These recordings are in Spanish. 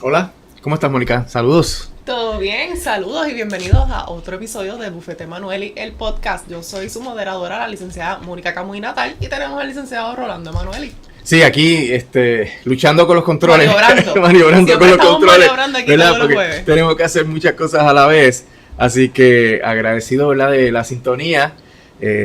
Hola, ¿cómo estás, Mónica? Saludos. Todo bien, saludos y bienvenidos a otro episodio de Bufete Emanueli, el podcast. Yo soy su moderadora, la licenciada Mónica Camuy Natal, y tenemos al licenciado Rolando Emanueli. Sí, aquí luchando con los controles. Maniobrando con los controles. Maniobrando aquí todos los jueves. Tenemos que hacer muchas cosas a la vez. Así que agradecido, ¿verdad?, de la sintonía.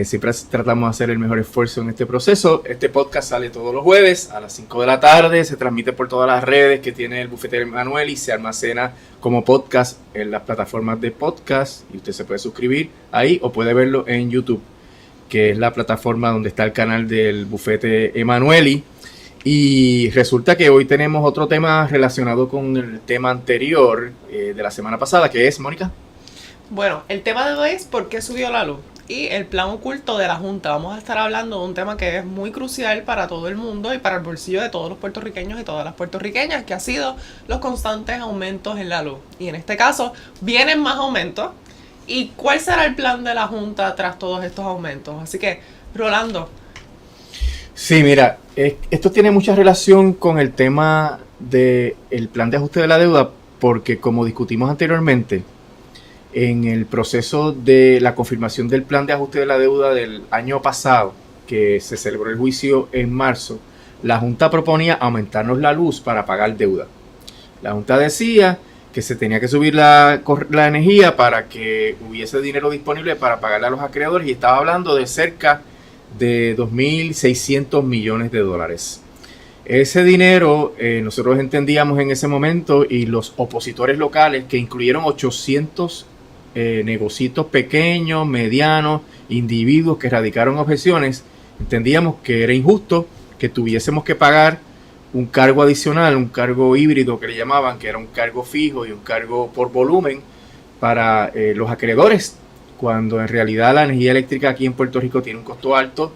Siempre tratamos de hacer el mejor esfuerzo en este proceso. Este podcast sale todos los jueves a las 5 de la tarde. Se transmite por todas las redes que tiene el Bufete Emanueli y se almacena como podcast en las plataformas de podcast. Y usted se puede suscribir ahí o puede verlo en YouTube, que es la plataforma donde está el canal del Bufete Emanueli. Y resulta que hoy tenemos otro tema relacionado con el tema anterior de la semana pasada, que es, Mónica. Bueno, el tema de hoy es ¿por qué subió la luz? Y el plan oculto de la Junta. Vamos a estar hablando de un tema que es muy crucial para todo el mundo y para el bolsillo de todos los puertorriqueños y todas las puertorriqueñas, que ha sido los constantes aumentos en la luz. Y en este caso, vienen más aumentos. ¿Y cuál será el plan de la Junta tras todos estos aumentos? Así que, Rolando. Sí, mira, esto tiene mucha relación con el tema del plan de ajuste de la deuda, porque como discutimos anteriormente, en el proceso de la confirmación del plan de ajuste de la deuda del año pasado, que se celebró el juicio en marzo, la Junta proponía aumentarnos la luz para pagar deuda. La Junta decía que se tenía que subir la energía para que hubiese dinero disponible para pagarle a los acreedores, y estaba hablando de cerca de 2.600 millones de dólares. Ese dinero nosotros entendíamos en ese momento, y los opositores locales, que incluyeron 800 negocios pequeños, medianos, individuos que radicaron objeciones, entendíamos que era injusto que tuviésemos que pagar un cargo adicional, un cargo híbrido que le llamaban, que era un cargo fijo y un cargo por volumen para los acreedores, cuando en realidad la energía eléctrica aquí en Puerto Rico tiene un costo alto,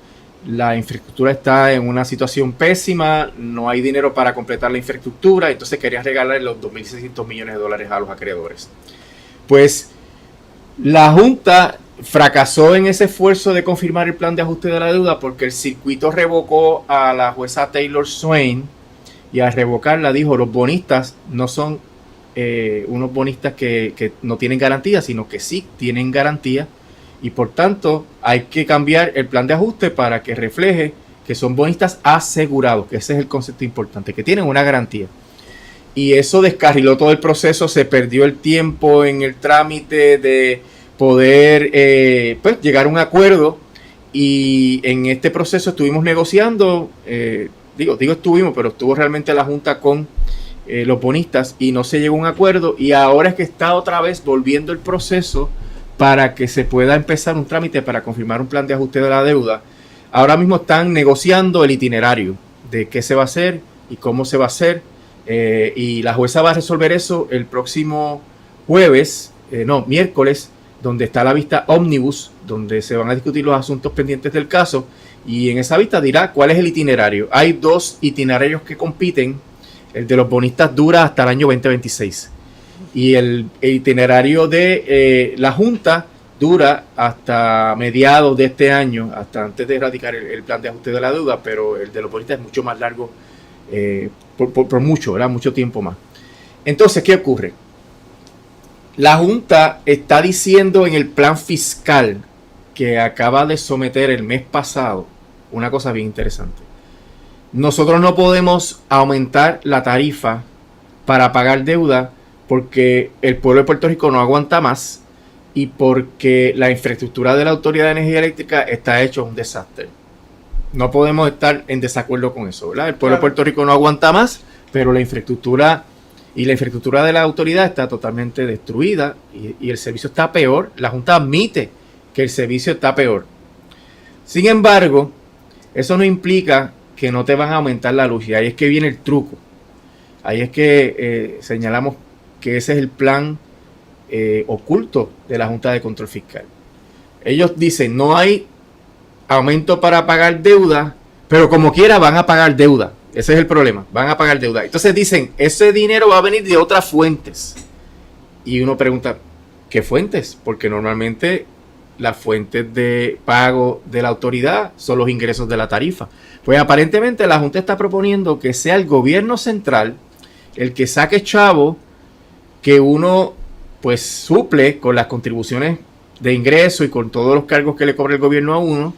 la infraestructura está en una situación pésima, no hay dinero para completar la infraestructura, entonces querían regalar los 2.600 millones de dólares a los acreedores. Pues la Junta fracasó en ese esfuerzo de confirmar el plan de ajuste de la deuda, porque el circuito revocó a la jueza Taylor Swain, y al revocarla dijo: los bonistas no son unos bonistas que no tienen garantía, sino que sí tienen garantía, y por tanto hay que cambiar el plan de ajuste para que refleje que son bonistas asegurados, que ese es el concepto importante, que tienen una garantía. Y eso descarriló todo el proceso, se perdió el tiempo en el trámite de poder pues llegar a un acuerdo, y en este proceso estuvimos negociando, estuvimos, pero estuvo realmente la Junta con los bonistas y no se llegó a un acuerdo, y ahora es que está otra vez volviendo el proceso para que se pueda empezar un trámite para confirmar un plan de ajuste de la deuda. Ahora mismo están negociando el itinerario de qué se va a hacer y cómo se va a hacer, y la jueza va a resolver eso el próximo miércoles, donde está la vista ómnibus, donde se van a discutir los asuntos pendientes del caso, y en esa vista dirá cuál es el itinerario. Hay dos itinerarios que compiten. El de los bonistas dura hasta el año 2026. Y el itinerario de la Junta dura hasta mediados de este año, hasta antes de erradicar el plan de ajuste de la deuda, pero el de los bonistas es mucho más largo, por mucho, ¿verdad? Mucho tiempo más. Entonces, ¿qué ocurre? La Junta está diciendo en el plan fiscal que acaba de someter el mes pasado una cosa bien interesante. Nosotros no podemos aumentar la tarifa para pagar deuda porque el pueblo de Puerto Rico no aguanta más, y porque la infraestructura de la Autoridad de Energía Eléctrica está hecho un desastre. No podemos estar en desacuerdo con eso, ¿verdad? El pueblo de Puerto Rico no aguanta más, pero la infraestructura de la autoridad está totalmente destruida, y el servicio está peor. La Junta admite que el servicio está peor. Sin embargo, eso no implica que no te van a aumentar la luz, y ahí es que viene el truco. Ahí es que señalamos que ese es el plan oculto de la Junta de Control Fiscal. Ellos dicen: no hay aumento para pagar deuda, pero como quiera van a pagar deuda. Ese es el problema, van a pagar deuda. Entonces dicen: ese dinero va a venir de otras fuentes. Y uno pregunta: ¿qué fuentes? Porque normalmente las fuentes de pago de la autoridad son los ingresos de la tarifa. Pues aparentemente la Junta está proponiendo que sea el gobierno central el que saque chavo que uno pues suple con las contribuciones de ingreso y con todos los cargos que le cobra el gobierno a uno,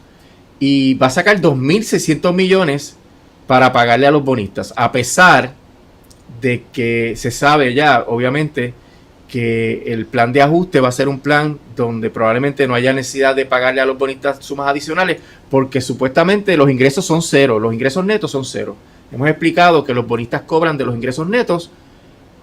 y va a sacar 2.600 millones para pagarle a los bonistas, a pesar de que se sabe ya, obviamente, que el plan de ajuste va a ser un plan donde probablemente no haya necesidad de pagarle a los bonistas sumas adicionales, porque supuestamente los ingresos son cero, los ingresos netos son cero. Hemos explicado que los bonistas cobran de los ingresos netos,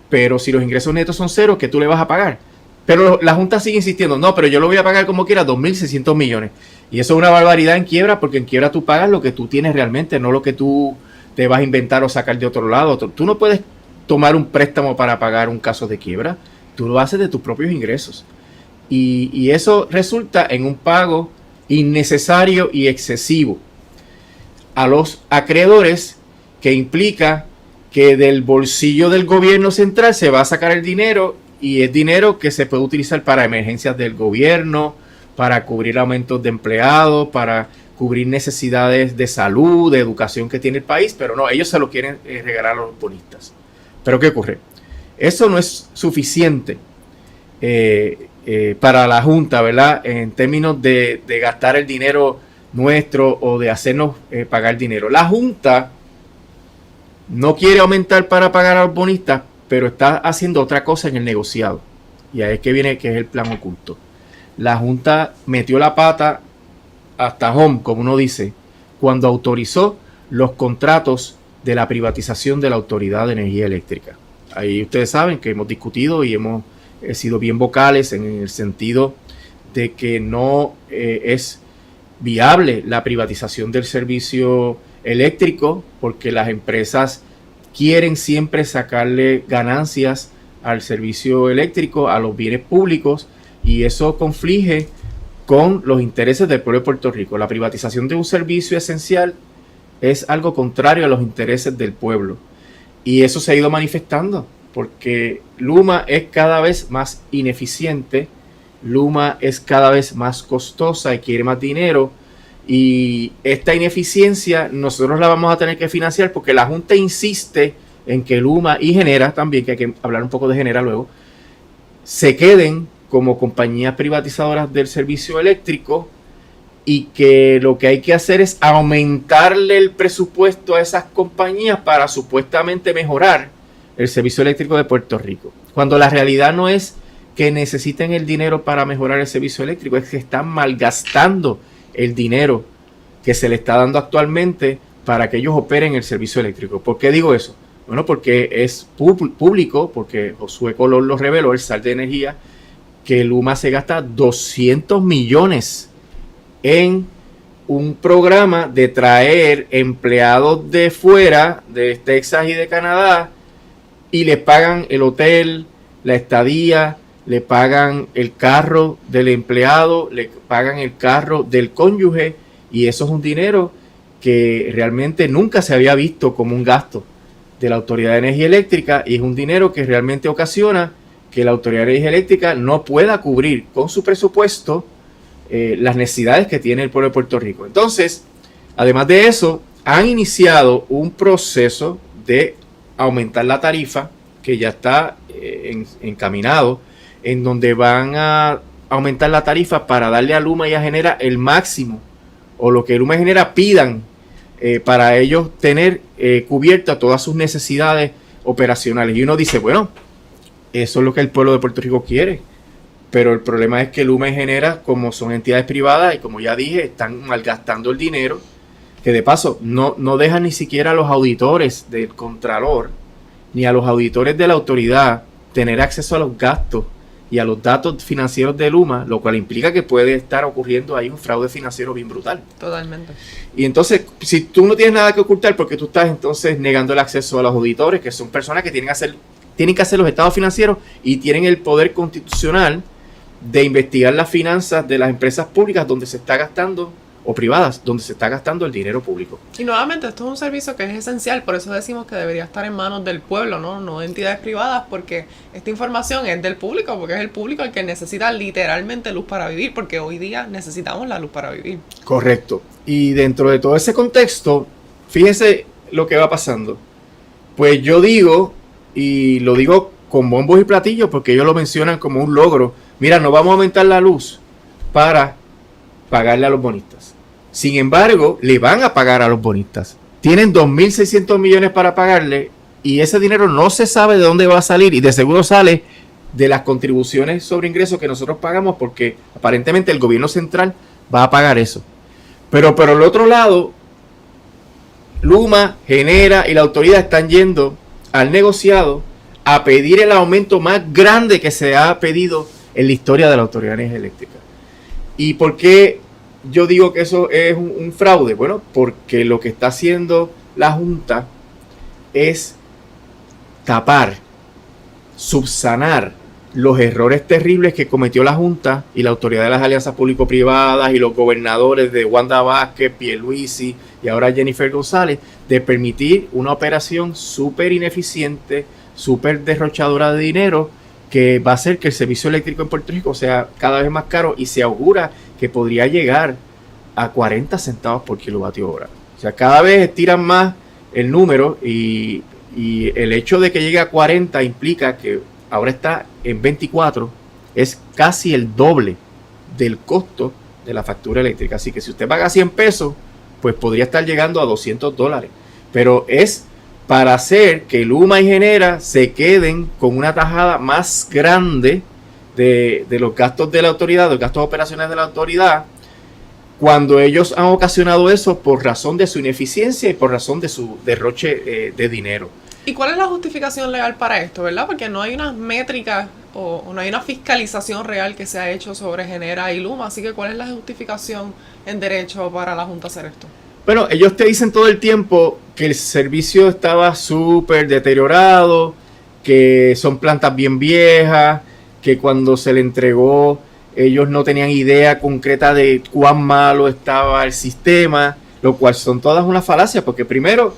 pero si los ingresos netos son cero, ¿qué tú le vas a pagar? Pero la Junta sigue insistiendo, no, pero yo lo voy a pagar como quiera, 2.600 millones. Y eso es una barbaridad en quiebra, porque en quiebra tú pagas lo que tú tienes realmente, no lo que tú te vas a inventar o sacar de otro lado. Tú no puedes tomar un préstamo para pagar un caso de quiebra, tú lo haces de tus propios ingresos. Y eso resulta en un pago innecesario y excesivo a los acreedores, que implica que del bolsillo del gobierno central se va a sacar el dinero, y es dinero que se puede utilizar para emergencias del gobierno, para cubrir aumentos de empleados, para cubrir necesidades de salud, de educación que tiene el país, pero no, ellos se lo quieren regalar a los bonistas. Pero ¿qué ocurre? Eso no es suficiente para la Junta, ¿verdad? En términos de gastar el dinero nuestro o de hacernos pagar dinero. La Junta no quiere aumentar para pagar a los bonistas, pero está haciendo otra cosa en el negociado. Y ahí es que viene, que es el plan oculto. La Junta metió la pata hasta home, como uno dice, cuando autorizó los contratos de la privatización de la Autoridad de Energía Eléctrica. Ahí ustedes saben que hemos discutido y hemos sido bien vocales en el sentido de que no es viable la privatización del servicio eléctrico, porque las empresas quieren siempre sacarle ganancias al servicio eléctrico, a los bienes públicos, y eso conflige con los intereses del pueblo de Puerto Rico. La privatización de un servicio esencial es algo contrario a los intereses del pueblo, y eso se ha ido manifestando porque Luma es cada vez más ineficiente, Luma es cada vez más costosa y quiere más dinero, y esta ineficiencia nosotros la vamos a tener que financiar, porque la Junta insiste en que Luma y Genera también, que hay que hablar un poco de Genera luego, se queden como compañías privatizadoras del servicio eléctrico, y que lo que hay que hacer es aumentarle el presupuesto a esas compañías para supuestamente mejorar el servicio eléctrico de Puerto Rico, cuando la realidad no es que necesiten el dinero para mejorar el servicio eléctrico, es que están malgastando el dinero que se le está dando actualmente para que ellos operen el servicio eléctrico. ¿Por qué digo eso? Bueno, porque es público, porque Josué Colón lo reveló, el SAR de Energía, que Luma se gasta 200 millones en un programa de traer empleados de fuera, de Texas y de Canadá, y le pagan el hotel, la estadía, le pagan el carro del empleado, le pagan el carro del cónyuge, y eso es un dinero que realmente nunca se había visto como un gasto de la Autoridad de Energía Eléctrica, y es un dinero que realmente ocasiona que la Autoridad de Energía Eléctrica no pueda cubrir con su presupuesto las necesidades que tiene el pueblo de Puerto Rico. Entonces, además de eso, han iniciado un proceso de aumentar la tarifa, que ya está encaminado, en donde van a aumentar la tarifa para darle a Luma y a Genera el máximo, o lo que Luma y Genera pidan, para ellos tener cubiertas todas sus necesidades operacionales. Y uno dice, bueno, eso es lo que el pueblo de Puerto Rico quiere, pero el problema es que Luma y Genera, como son entidades privadas y como ya dije, están malgastando el dinero, que de paso no dejan ni siquiera a los auditores del Contralor ni a los auditores de la autoridad tener acceso a los gastos y a los datos financieros de Luma, lo cual implica que puede estar ocurriendo ahí un fraude financiero bien brutal. Totalmente. Y entonces, si tú no tienes nada que ocultar, porque tú estás entonces negando el acceso a los auditores, que son personas que tienen que hacer los estados financieros y tienen el poder constitucional de investigar las finanzas de las empresas públicas donde se está gastando, o privadas, donde se está gastando el dinero público. Y nuevamente, esto es un servicio que es esencial, por eso decimos que debería estar en manos del pueblo, no de entidades privadas, porque esta información es del público, porque es el público el que necesita literalmente luz para vivir, porque hoy día necesitamos la luz para vivir. Correcto. Y dentro de todo ese contexto, fíjese lo que va pasando. Pues yo digo y lo digo con bombos y platillos porque ellos lo mencionan como un logro. Mira, no vamos a aumentar la luz para pagarle a los bonistas. Sin embargo, le van a pagar a los bonistas. Tienen 2.600 millones para pagarle y ese dinero no se sabe de dónde va a salir y de seguro sale de las contribuciones sobre ingresos que nosotros pagamos porque aparentemente el gobierno central va a pagar eso. Pero por el otro lado, Luma, Genera y la autoridad están yendo al negociado a pedir el aumento más grande que se ha pedido en la historia de la Autoridad de Energía Eléctrica. ¿Y por qué yo digo que eso es un fraude? Bueno, porque lo que está haciendo la Junta es tapar, subsanar los errores terribles que cometió la Junta y la Autoridad de las Alianzas Público-Privadas y los gobernadores de Wanda Vázquez, Pierluisi y ahora Jennifer González, de permitir una operación súper ineficiente, súper derrochadora de dinero, que va a hacer que el servicio eléctrico en Puerto Rico sea cada vez más caro y se augura que podría llegar a 40 centavos por kilovatio hora. O sea, cada vez estiran más el número y el hecho de que llegue a 40 implica que ahora está en 24, es casi el doble del costo de la factura eléctrica. Así que si usted paga 100 pesos, pues podría estar llegando a $200. Pero es para hacer que Luma y Genera se queden con una tajada más grande de los gastos de la autoridad, de los gastos operacionales de la autoridad, cuando ellos han ocasionado eso por razón de su ineficiencia y por razón de su derroche de dinero. ¿Y cuál es la justificación legal para esto, verdad? Porque no hay unas métricas o no hay una fiscalización real que se ha hecho sobre Genera y Luma, así que ¿cuál es la justificación en derecho para la Junta hacer esto? Bueno, ellos te dicen todo el tiempo que el servicio estaba súper deteriorado, que son plantas bien viejas, que cuando se le entregó ellos no tenían idea concreta de cuán malo estaba el sistema, lo cual son todas unas falacias, porque primero,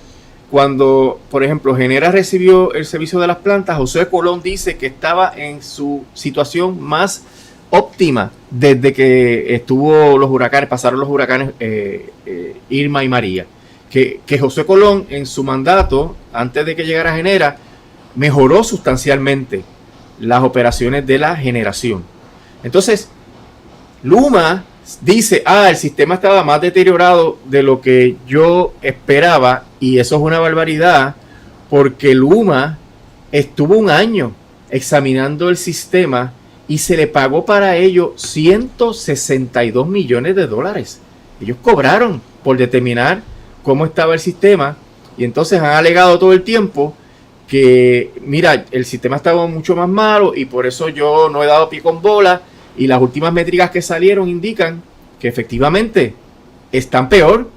cuando, por ejemplo, Genera recibió el servicio de las plantas, José Colón dice que estaba en su situación más óptima desde que estuvo los huracanes, pasaron los huracanes Irma y María. Que José Colón en su mandato, antes de que llegara Genera, mejoró sustancialmente las operaciones de la generación. Entonces, Luma dice, el sistema estaba más deteriorado de lo que yo esperaba, y eso es una barbaridad, porque Luma estuvo un año examinando el sistema y se le pagó para ello $162 millones. Ellos cobraron por determinar cómo estaba el sistema y entonces han alegado todo el tiempo que, mira, el sistema estaba mucho más malo y por eso yo no he dado pie con bola, y las últimas métricas que salieron indican que efectivamente están peor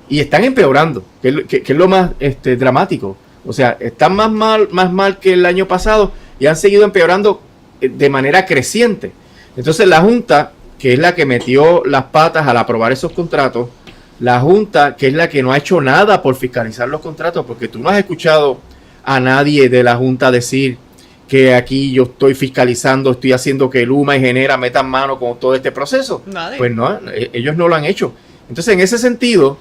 y están empeorando, que es lo más dramático. O sea, están más mal que el año pasado y han seguido empeorando de manera creciente. Entonces la Junta, que es la que metió las patas al aprobar esos contratos, la Junta, que es la que no ha hecho nada por fiscalizar los contratos, porque tú no has escuchado a nadie de la Junta decir que aquí yo estoy fiscalizando, estoy haciendo que Luma y Genera metan mano con todo este proceso. Nadie. Pues no, ellos no lo han hecho. Entonces, en ese sentido,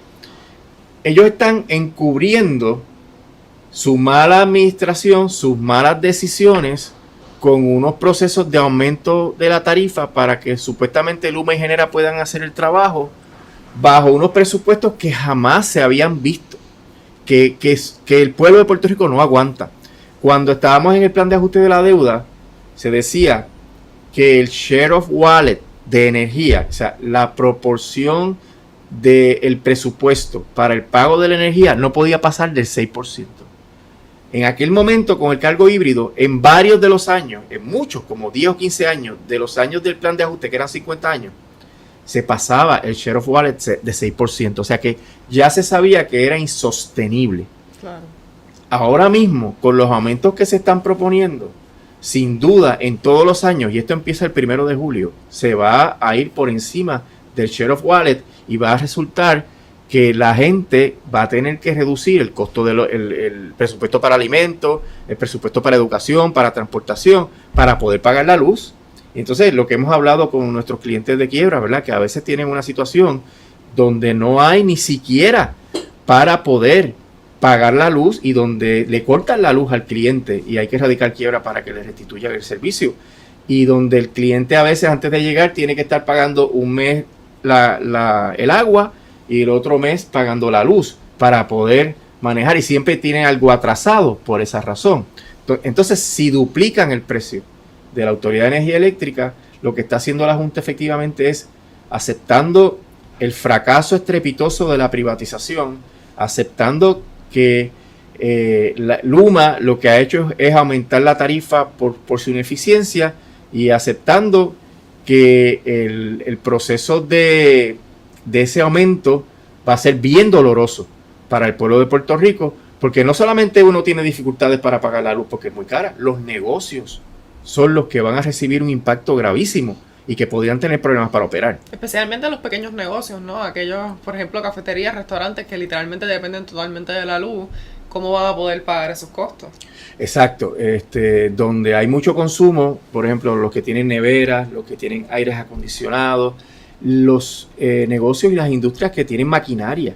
ellos están encubriendo su mala administración, sus malas decisiones, con unos procesos de aumento de la tarifa para que supuestamente Luma y Genera puedan hacer el trabajo bajo unos presupuestos que jamás se habían visto, que el pueblo de Puerto Rico no aguanta. Cuando estábamos en el plan de ajuste de la deuda, se decía que el share of wallet de energía, o sea, la proporción del presupuesto para el pago de la energía no podía pasar del 6%. En aquel momento, con el cargo híbrido, en varios de los años, en muchos, como 10 o 15 años, de los años del plan de ajuste, que eran 50 años, se pasaba el share of wallet de 6%. O sea que ya se sabía que era insostenible. Claro. Ahora mismo, con los aumentos que se están proponiendo, sin duda, en todos los años, y esto empieza el 1 de julio, se va a ir por encima del share of wallet y va a resultar que la gente va a tener que reducir el costo del presupuesto para alimentos, el presupuesto para educación, para transportación, para poder pagar la luz. Y entonces, lo que hemos hablado con nuestros clientes de quiebra, ¿verdad? Que a veces tienen una situación donde no hay ni siquiera para poder pagar la luz y donde le cortan la luz al cliente y hay que radicar quiebra para que le restituyan el servicio. Y donde el cliente a veces antes de llegar tiene que estar pagando un mes el agua y el otro mes pagando la luz para poder manejar y siempre tiene algo atrasado por esa razón. Entonces, si duplican el precio de la Autoridad de Energía Eléctrica, lo que está haciendo la Junta efectivamente es aceptando el fracaso estrepitoso de la privatización, aceptando que Luma lo que ha hecho es aumentar la tarifa por su ineficiencia y aceptando que el proceso de ese aumento va a ser bien doloroso para el pueblo de Puerto Rico, porque no solamente uno tiene dificultades para pagar la luz porque es muy cara, los negocios son los que van a recibir un impacto gravísimo y que podrían tener problemas para operar. Especialmente los pequeños negocios, ¿no? Aquellos, por ejemplo, cafeterías, restaurantes que literalmente dependen totalmente de la luz. ¿Cómo van a poder pagar esos costos? Exacto. Donde hay mucho consumo, por ejemplo, los que tienen neveras, los que tienen aires acondicionados, los negocios y las industrias que tienen maquinaria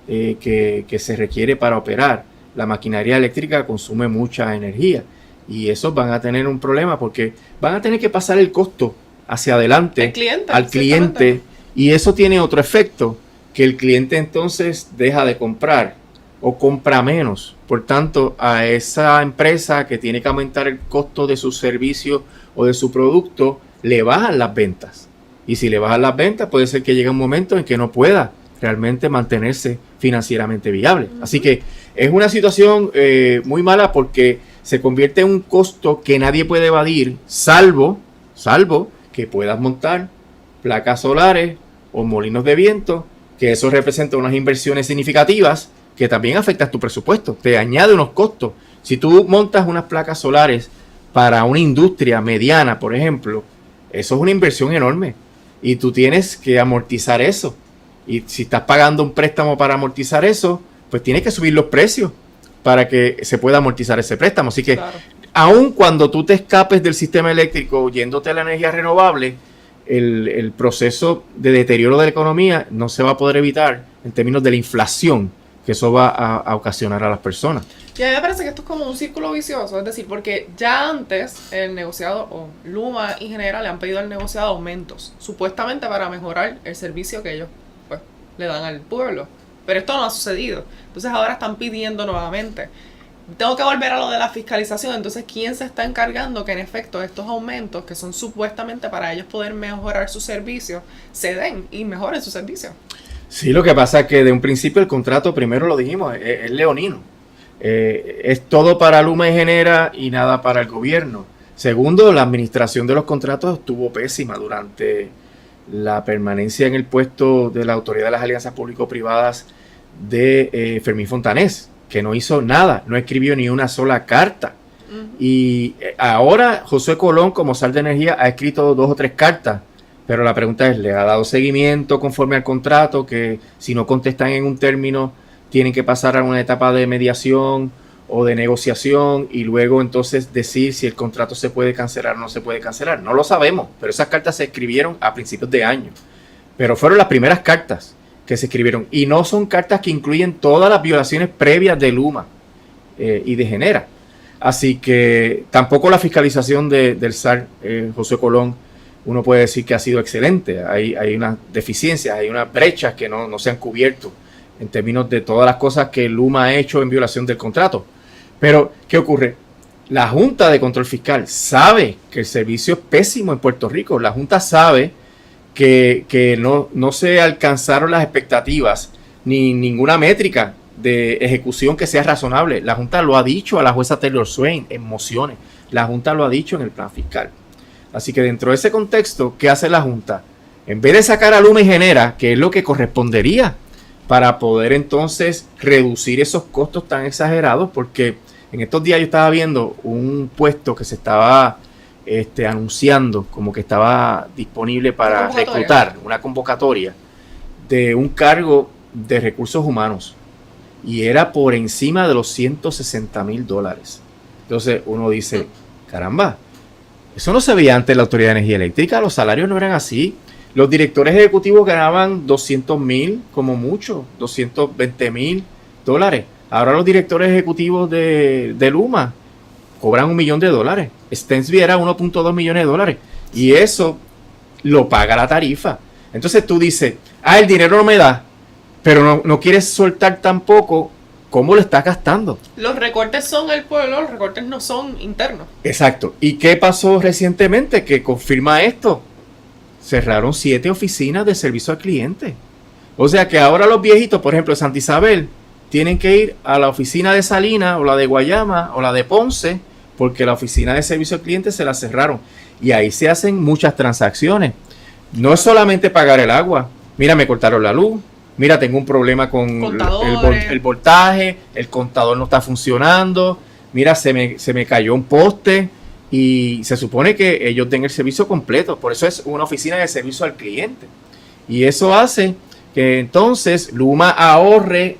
que se requiere para operar. La maquinaria eléctrica consume mucha energía y esos van a tener un problema porque van a tener que pasar el costo hacia adelante al cliente y eso tiene otro efecto, que el cliente entonces deja de comprar o compra menos. Por tanto, a esa empresa que tiene que aumentar el costo de su servicio o de su producto, le bajan las ventas. Y si le bajan las ventas, puede ser que llegue un momento en que no pueda realmente mantenerse financieramente viable. Así que es una situación muy mala porque se convierte en un costo que nadie puede evadir, salvo que puedas montar placas solares o molinos de viento, que eso representa unas inversiones significativas que también afectan tu presupuesto, te añade unos costos. Si tú montas unas placas solares para una industria mediana, por ejemplo, eso es una inversión enorme y tú tienes que amortizar eso. Y si estás pagando un préstamo para amortizar eso, pues tienes que subir los precios para que se pueda amortizar ese préstamo. Así que, claro, aun cuando tú te escapes del sistema eléctrico yéndote a la energía renovable, el proceso de deterioro de la economía no se va a poder evitar en términos de la inflación que eso va a ocasionar a las personas. Y a mí me parece que esto es como un círculo vicioso, es decir, porque ya antes el negociado, o Luma en general, le han pedido al negociado aumentos, supuestamente para mejorar el servicio que ellos pues le dan al pueblo. Pero esto no ha sucedido. Entonces ahora están pidiendo nuevamente. Tengo que volver a lo de la fiscalización. Entonces, ¿quién se está encargando que en efecto estos aumentos, que son supuestamente para ellos poder mejorar su servicio, se den y mejoren su servicio? Sí, lo que pasa es que de un principio el contrato, primero lo dijimos, es leonino. Es todo para Luma y Genera y nada para el gobierno. Segundo, la administración de los contratos estuvo pésima durante la permanencia en el puesto de la Autoridad de las Alianzas Público-Privadas de Fermín Fontanés, que no hizo nada, no escribió ni una sola carta. Y ahora José Colón, como Sal de Energía, ha escrito 2 o 3 cartas, pero la pregunta es, ¿le ha dado seguimiento conforme al contrato? Que si no contestan en un término, tienen que pasar a una etapa de mediación o de negociación y luego entonces decir si el contrato se puede cancelar o no se puede cancelar. No lo sabemos, pero esas cartas se escribieron a principios de año. Pero fueron las primeras cartas que se escribieron y no son cartas que incluyen todas las violaciones previas de Luma y de Genera. Así que tampoco la fiscalización del SAR, José Colón, uno puede decir que ha sido excelente. Hay unas deficiencias, hay unas brechas que no se han cubierto en términos de todas las cosas que Luma ha hecho en violación del contrato. Pero, ¿qué ocurre? La Junta de Control Fiscal sabe que el servicio es pésimo en Puerto Rico. La Junta sabe que no se alcanzaron las expectativas ni ninguna métrica de ejecución que sea razonable. La Junta lo ha dicho a la jueza Taylor Swain en mociones. La Junta lo ha dicho en el plan fiscal. Así que dentro de ese contexto, ¿qué hace la Junta? En vez de sacar a Luma y Genera, que es lo que correspondería para poder entonces reducir esos costos tan exagerados, porque en estos días yo estaba viendo un puesto que se estaba anunciando como que estaba disponible para reclutar, una convocatoria de un cargo de recursos humanos y era por encima de los $160,000. Entonces uno dice, caramba, eso no se veía antes en la Autoridad de Energía Eléctrica, los salarios no eran así. Los directores ejecutivos ganaban $200,000 como mucho, $220,000. Ahora los directores ejecutivos de Luma cobran $1 millón. Stensby era $1.2 millones. Y eso lo paga la tarifa. Entonces tú dices, el dinero no me da, pero no quieres soltar tampoco cómo lo estás gastando. Los recortes son el pueblo, los recortes no son internos. Exacto. ¿Y qué pasó recientemente que confirma esto? Cerraron 7 oficinas de servicio al cliente. O sea que ahora los viejitos, por ejemplo, de Santa Isabel, tienen que ir a la oficina de Salinas o la de Guayama o la de Ponce, porque la oficina de servicio al cliente se la cerraron. Y ahí se hacen muchas transacciones. No es solamente pagar el agua. Mira, me cortaron la luz. Mira, tengo un problema con el voltaje. El contador no está funcionando. Mira, se me cayó un poste. Y se supone que ellos den el servicio completo. Por eso es una oficina de servicio al cliente. Y eso hace que entonces Luma ahorre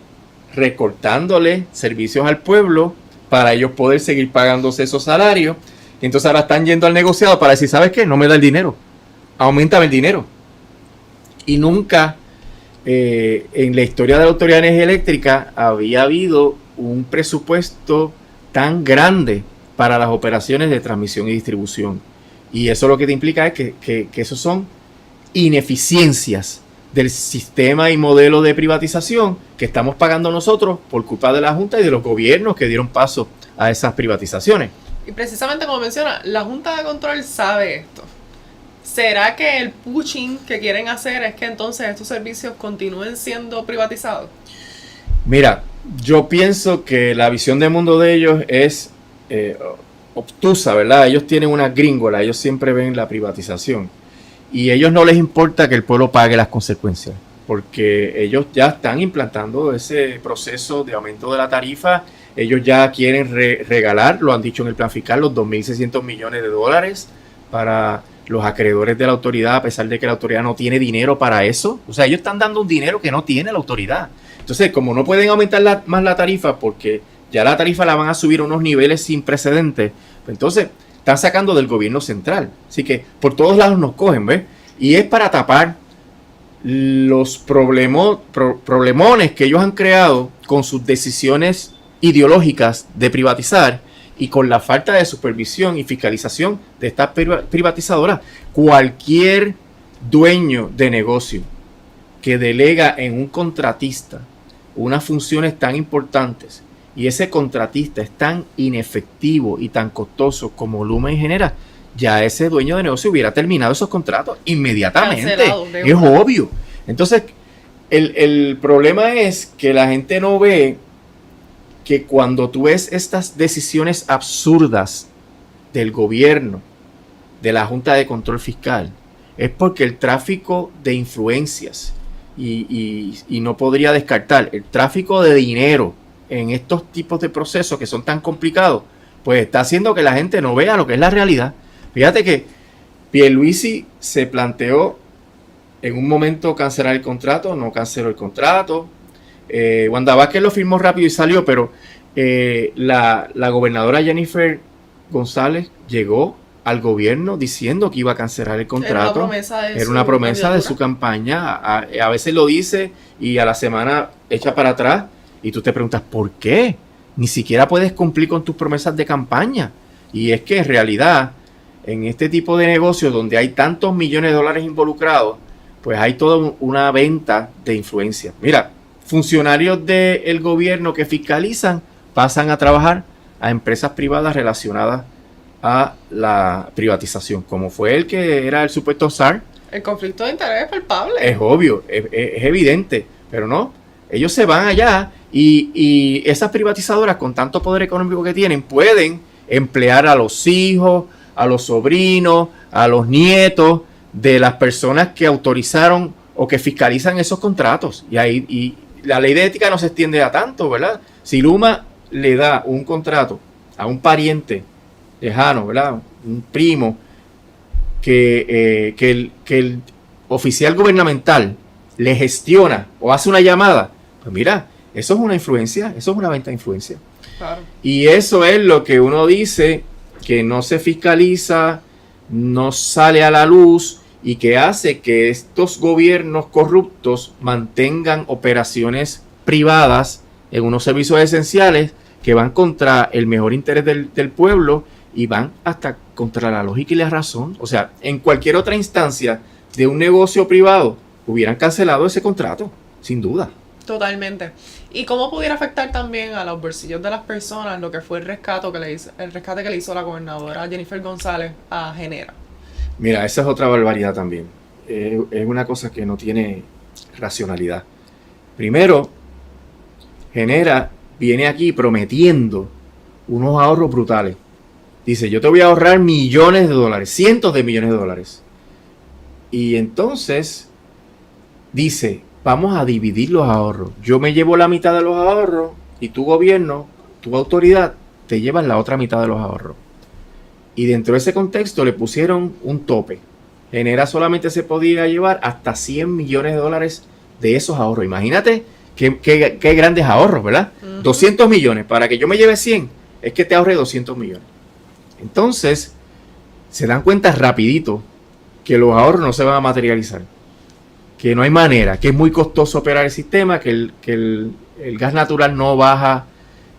recortándole servicios al pueblo para ellos poder seguir pagándose esos salarios. Y entonces ahora están yendo al negociado para decir, ¿sabes qué? No me da el dinero. Aumentame el dinero. Y nunca en la historia de la Autoridad de Energía Eléctrica había habido un presupuesto tan grande para las operaciones de transmisión y distribución. Y eso lo que te implica es que esos son ineficiencias del sistema y modelo de privatización que estamos pagando nosotros por culpa de la Junta y de los gobiernos que dieron paso a esas privatizaciones. Y precisamente como menciona, la Junta de Control sabe esto. ¿Será que el pushing que quieren hacer es que entonces estos servicios continúen siendo privatizados? Mira, yo pienso que la visión de mundo de ellos es obtusa, ¿verdad? Ellos tienen una gringola, ellos siempre ven la privatización. Y a ellos no les importa que el pueblo pague las consecuencias, porque ellos ya están implantando ese proceso de aumento de la tarifa. Ellos ya quieren regalar, lo han dicho en el plan fiscal, los $2.600 millones para los acreedores de la autoridad, a pesar de que la autoridad no tiene dinero para eso. O sea, ellos están dando un dinero que no tiene la autoridad. Entonces, como no pueden aumentar más la tarifa, porque ya la tarifa la van a subir a unos niveles sin precedentes, pues entonces están sacando del gobierno central. Así que por todos lados nos cogen, ¿ves? Y es para tapar los problemones que ellos han creado con sus decisiones ideológicas de privatizar y con la falta de supervisión y fiscalización de estas privatizadoras. Cualquier dueño de negocio que delega en un contratista unas funciones tan importantes y ese contratista es tan inefectivo y tan costoso como Luma y Genera, ya ese dueño de negocio hubiera terminado esos contratos inmediatamente. Es obvio. Entonces, el problema es que la gente no ve que cuando tú ves estas decisiones absurdas del gobierno, de la Junta de Control Fiscal, es porque el tráfico de influencias y no podría descartar el tráfico de dinero en estos tipos de procesos que son tan complicados, pues está haciendo que la gente no vea lo que es la realidad. Fíjate que Pierluisi se planteó en un momento cancelar el contrato, no canceló el contrato. Wanda Vázquez lo firmó rápido y salió, pero la gobernadora Jennifer González llegó al gobierno diciendo que iba a cancelar el contrato. Era una promesa de su campaña. A veces lo dice y a la semana echa para atrás. Y tú te preguntas, ¿por qué? Ni siquiera puedes cumplir con tus promesas de campaña. Y es que en realidad, en este tipo de negocios donde hay tantos millones de dólares involucrados, pues hay toda una venta de influencia. Mira, funcionarios del gobierno que fiscalizan pasan a trabajar a empresas privadas relacionadas a la privatización, como fue el que era el supuesto SAR. El conflicto de interés es palpable. Es obvio, es evidente, pero no, ellos se van allá y esas privatizadoras con tanto poder económico que tienen pueden emplear a los hijos, a los sobrinos, a los nietos de las personas que autorizaron o que fiscalizan esos contratos. Y la ley de ética no se extiende a tanto, ¿verdad? Si Luma le da un contrato a un pariente lejano, ¿verdad? Un primo, que el oficial gubernamental le gestiona o hace una llamada, pues mira, eso es una influencia, eso es una venta de influencia. Claro. Y eso es lo que uno dice que no se fiscaliza, no sale a la luz y que hace que estos gobiernos corruptos mantengan operaciones privadas en unos servicios esenciales que van contra el mejor interés del pueblo y van hasta contra la lógica y la razón. O sea, en cualquier otra instancia de un negocio privado hubieran cancelado ese contrato, sin duda. Totalmente. ¿Y cómo pudiera afectar también a los bolsillos de las personas lo que fue el rescate que le hizo la gobernadora Jennifer González a Genera? Mira, esa es otra barbaridad también. Es una cosa que no tiene racionalidad. Primero, Genera viene aquí prometiendo unos ahorros brutales. Dice, yo te voy a ahorrar millones de dólares, cientos de millones de dólares. Y entonces dice, vamos a dividir los ahorros. Yo me llevo la mitad de los ahorros y tu gobierno, tu autoridad, te llevas la otra mitad de los ahorros. Y dentro de ese contexto le pusieron un tope. Genera solamente se podía llevar hasta 100 millones de dólares de esos ahorros. Imagínate qué grandes ahorros, ¿verdad? 200 millones. Para que yo me lleve 100, es que te ahorré 200 millones. Entonces, se dan cuenta rapidito que los ahorros no se van a materializar. Que no hay manera, que es muy costoso operar el sistema, que el gas natural no baja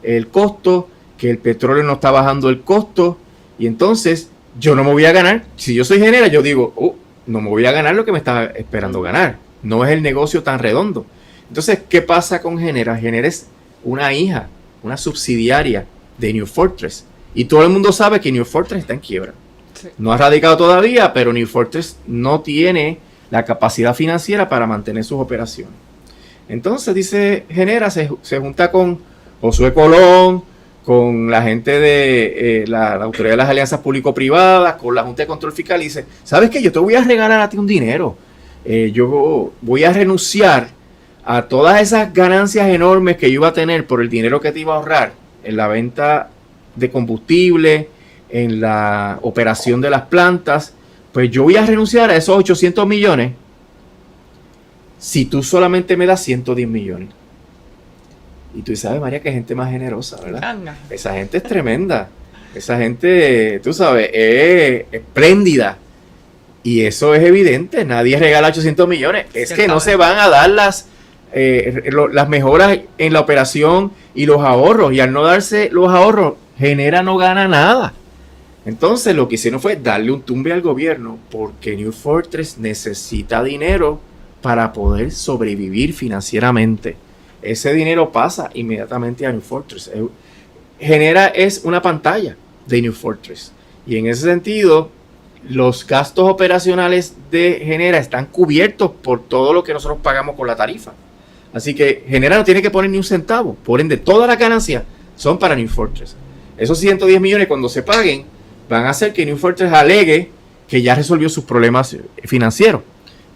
el costo, que el petróleo no está bajando el costo. Y entonces, yo no me voy a ganar. Si yo soy Genera, yo digo, no me voy a ganar lo que me está esperando ganar. No es el negocio tan redondo. Entonces, ¿qué pasa con Genera? Genera es una hija, una subsidiaria de New Fortress. Y todo el mundo sabe que New Fortress está en quiebra. Sí. No ha radicado todavía, pero New Fortress no tiene la capacidad financiera para mantener sus operaciones. Entonces, dice Genera, se junta con Josué Colón, con la gente de la Autoridad de las Alianzas Público-Privadas, con la Junta de Control Fiscal, y dice, ¿sabes qué? Yo te voy a regalar a ti un dinero. Yo voy a renunciar a todas esas ganancias enormes que yo iba a tener por el dinero que te iba a ahorrar en la venta de combustible, en la operación de las plantas. Pues yo voy a renunciar a esos 800 millones si tú solamente me das 110 millones. Y tú sabes, María, que gente más generosa, ¿verdad? Esa gente es tremenda. Esa gente, tú sabes, es espléndida. Y eso es evidente. Nadie regala 800 millones. Es que no se van a dar las mejoras en la operación y los ahorros. Y al no darse los ahorros, Genera no gana nada. Entonces lo que hicieron fue darle un tumbe al gobierno porque New Fortress necesita dinero para poder sobrevivir financieramente. Ese dinero pasa inmediatamente a New Fortress. Genera es una pantalla de New Fortress. Y en ese sentido, los gastos operacionales de Genera están cubiertos por todo lo que nosotros pagamos con la tarifa. Así que Genera no tiene que poner ni un centavo. Por ende, todas las ganancias son para New Fortress. Esos 110 millones cuando se paguen van a hacer que New Fortress alegue que ya resolvió sus problemas financieros.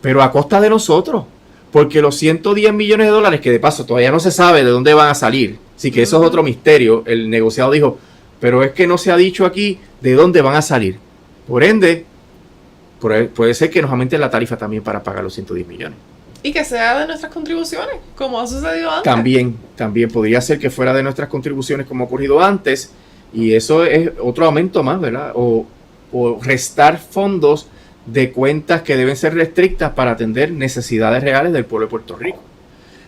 Pero a costa de nosotros. Porque los 110 millones de dólares, que de paso todavía no se sabe de dónde van a salir. Así que eso es otro misterio. El negociado dijo, pero es que no se ha dicho aquí de dónde van a salir. Por ende, puede ser que nos aumenten la tarifa también para pagar los 110 millones. Y que sea de nuestras contribuciones, como ha sucedido antes. También podría ser que fuera de nuestras contribuciones como ha ocurrido antes. Y eso es otro aumento más, ¿verdad? O restar fondos de cuentas que deben ser restrictas para atender necesidades reales del pueblo de Puerto Rico.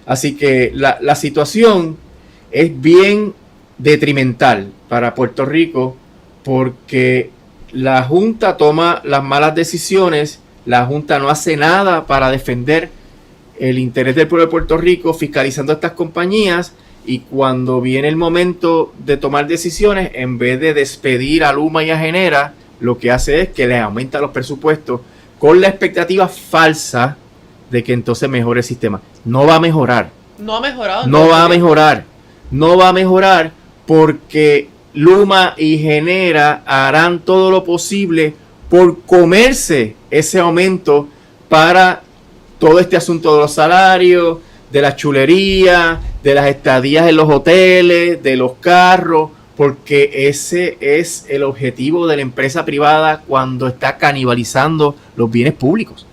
Así que la situación es bien detrimental para Puerto Rico porque la Junta toma las malas decisiones, la Junta no hace nada para defender el interés del pueblo de Puerto Rico fiscalizando estas compañías, y cuando viene el momento de tomar decisiones, en vez de despedir a Luma y a Genera, lo que hace es que les aumenta los presupuestos con la expectativa falsa de que entonces mejore el sistema. No va a mejorar. No ha mejorado. No va a mejorar. No va a mejorar porque Luma y Genera harán todo lo posible por comerse ese aumento para todo este asunto de los salarios, de las chulerías, de las estadías en los hoteles, de los carros, porque ese es el objetivo de la empresa privada cuando está canibalizando los bienes públicos.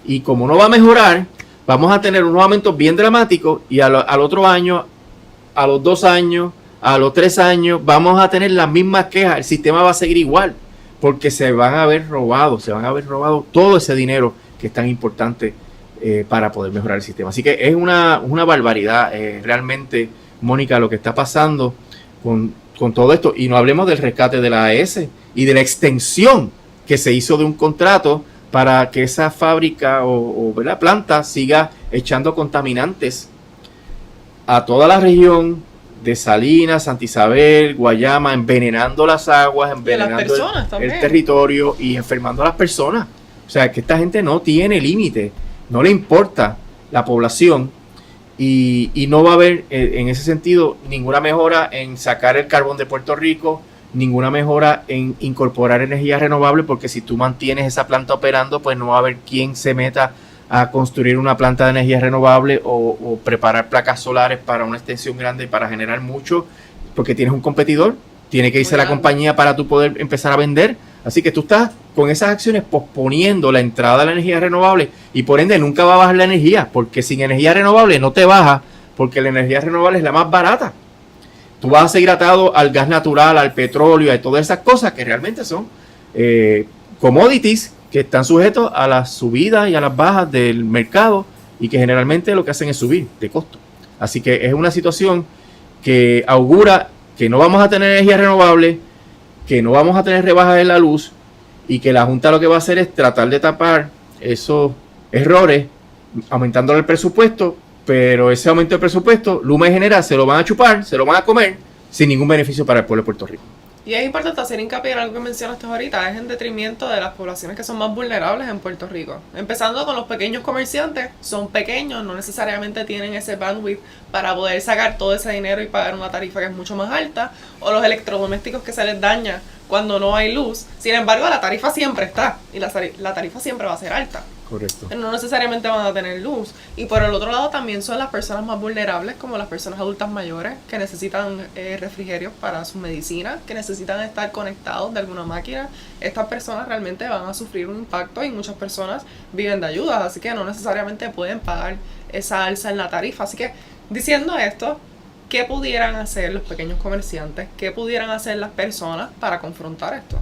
Y como no va a mejorar, vamos a tener unos aumentos bien dramáticos y al otro año, a los 2 años, a los 3 años, vamos a tener las mismas quejas. El sistema va a seguir igual porque se van a haber robado todo ese dinero que es tan importante para poder mejorar el sistema. Así que es una barbaridad realmente Mónica, lo que está pasando con todo esto. Y no hablemos del rescate de la AES y de la extensión que se hizo de un contrato para que esa fábrica o la planta siga echando contaminantes a toda la región de Salinas, Santa Isabel, Guayama, envenenando las aguas, envenenando el territorio y enfermando a las personas. O sea, que esta gente no tiene límite, no le importa la población y no va a haber en ese sentido ninguna mejora en sacar el carbón de Puerto Rico, ninguna mejora en incorporar energía renovable, porque si tú mantienes esa planta operando, pues no va a haber quien se meta a construir una planta de energía renovable o preparar placas solares para una extensión grande para generar mucho, porque tienes un competidor, tiene que irse la compañía para tú poder empezar a vender. Así que tú estás con esas acciones posponiendo la entrada de la energía renovable y por ende nunca va a bajar la energía, porque sin energía renovable no te baja, porque la energía renovable es la más barata. Tú vas a seguir atado al gas natural, al petróleo, a todas esas cosas que realmente son commodities que están sujetos a las subidas y a las bajas del mercado y que generalmente lo que hacen es subir de costo. Así que es una situación que augura que no vamos a tener energía renovable, que no vamos a tener rebajas en la luz y que la Junta lo que va a hacer es tratar de tapar esos errores aumentando el presupuesto, pero ese aumento de presupuesto, Luma y General se lo van a chupar, se lo van a comer sin ningún beneficio para el pueblo de Puerto Rico. Y es importante hacer hincapié en algo que mencionaste ahorita, es en detrimento de las poblaciones que son más vulnerables en Puerto Rico. Empezando con los pequeños comerciantes, son pequeños, no necesariamente tienen ese bandwidth para poder sacar todo ese dinero y pagar una tarifa que es mucho más alta, o los electrodomésticos que se les daña cuando no hay luz. Sin embargo, la tarifa siempre está, y la tarifa siempre va a ser alta. Correcto. No necesariamente van a tener luz. Y por el otro lado también son las personas más vulnerables, como las personas adultas mayores, que necesitan refrigerios para sus medicinas, que necesitan estar conectados de alguna máquina. Estas personas realmente van a sufrir un impacto y muchas personas viven de ayudas, así que no necesariamente pueden pagar esa alza en la tarifa. Así que, diciendo esto, ¿qué pudieran hacer los pequeños comerciantes? ¿Qué pudieran hacer las personas para confrontar esto?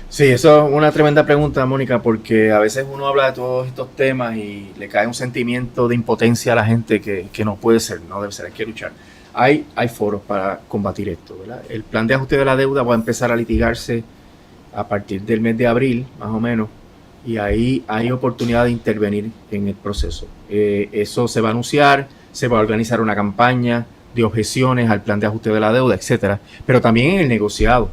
Sí, eso es una tremenda pregunta, Mónica, porque a veces uno habla de todos estos temas y le cae un sentimiento de impotencia a la gente que no puede ser, no debe ser, hay que luchar. Hay foros para combatir esto, ¿verdad? El plan de ajuste de la deuda va a empezar a litigarse a partir del mes de abril, más o menos, y ahí hay oportunidad de intervenir en el proceso. Eso se va a anunciar, se va a organizar una campaña de objeciones al plan de ajuste de la deuda, etcétera, pero también en el negociado.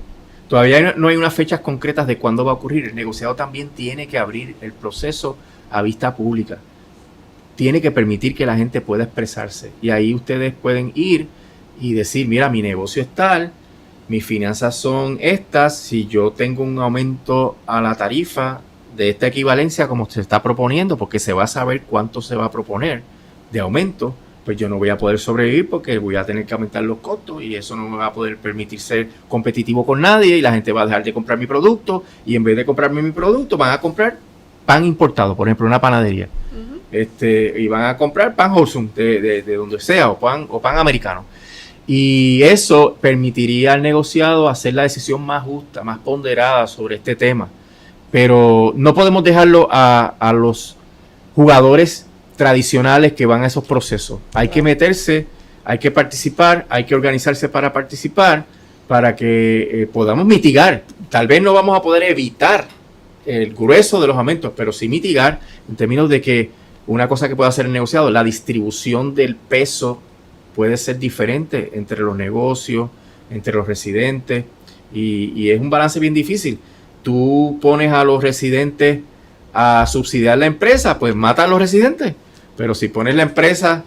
Todavía no hay unas fechas concretas de cuándo va a ocurrir. El negociado también tiene que abrir el proceso a vista pública. Tiene que permitir que la gente pueda expresarse. Y ahí ustedes pueden ir y decir, mira, mi negocio es tal, mis finanzas son estas, si yo tengo un aumento a la tarifa de esta equivalencia como se está proponiendo, porque se va a saber cuánto se va a proponer de aumento, pues yo no voy a poder sobrevivir porque voy a tener que aumentar los costos y eso no me va a poder permitir ser competitivo con nadie y la gente va a dejar de comprar mi producto y en vez de comprarme mi producto van a comprar pan importado, por ejemplo, una panadería. Y van a comprar pan wholesome de donde sea o pan americano. Y eso permitiría al negociado hacer la decisión más justa, más ponderada sobre este tema. Pero no podemos dejarlo a los jugadores tradicionales que van a esos procesos. Hay que meterse, hay que participar, hay que organizarse para participar, para que podamos mitigar. Tal vez no vamos a poder evitar el grueso de los aumentos, pero sí mitigar en términos de que una cosa que puede hacer el negociado, la distribución del peso puede ser diferente entre los negocios, entre los residentes, y es un balance bien difícil. Tú pones a los residentes a subsidiar la empresa, pues mata a los residentes. Pero si pones la empresa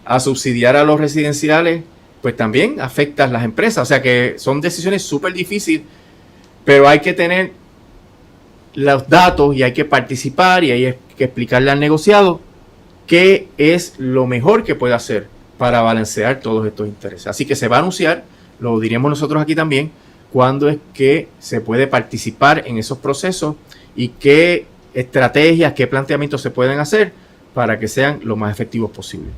a subsidiar a los residenciales, pues también afectas las empresas. O sea que son decisiones súper difíciles, pero hay que tener los datos y hay que participar y hay que explicarle al negociado qué es lo mejor que puede hacer para balancear todos estos intereses. Así que se va a anunciar, lo diríamos nosotros aquí también, cuándo es que se puede participar en esos procesos y qué estrategias, qué planteamientos se pueden hacer para que sean lo más efectivos posible.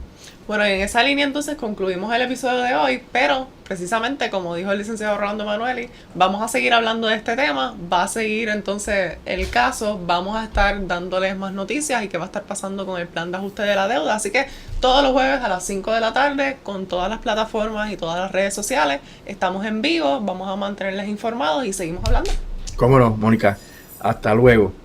Bueno, y en esa línea entonces concluimos el episodio de hoy, pero precisamente como dijo el licenciado Rolando Emanueli, vamos a seguir hablando de este tema, va a seguir entonces el caso, vamos a estar dándoles más noticias y qué va a estar pasando con el plan de ajuste de la deuda, así que todos los jueves a las 5 de la tarde con todas las plataformas y todas las redes sociales estamos en vivo, vamos a mantenerles informados y seguimos hablando. Cómo no, Mónica. Hasta luego.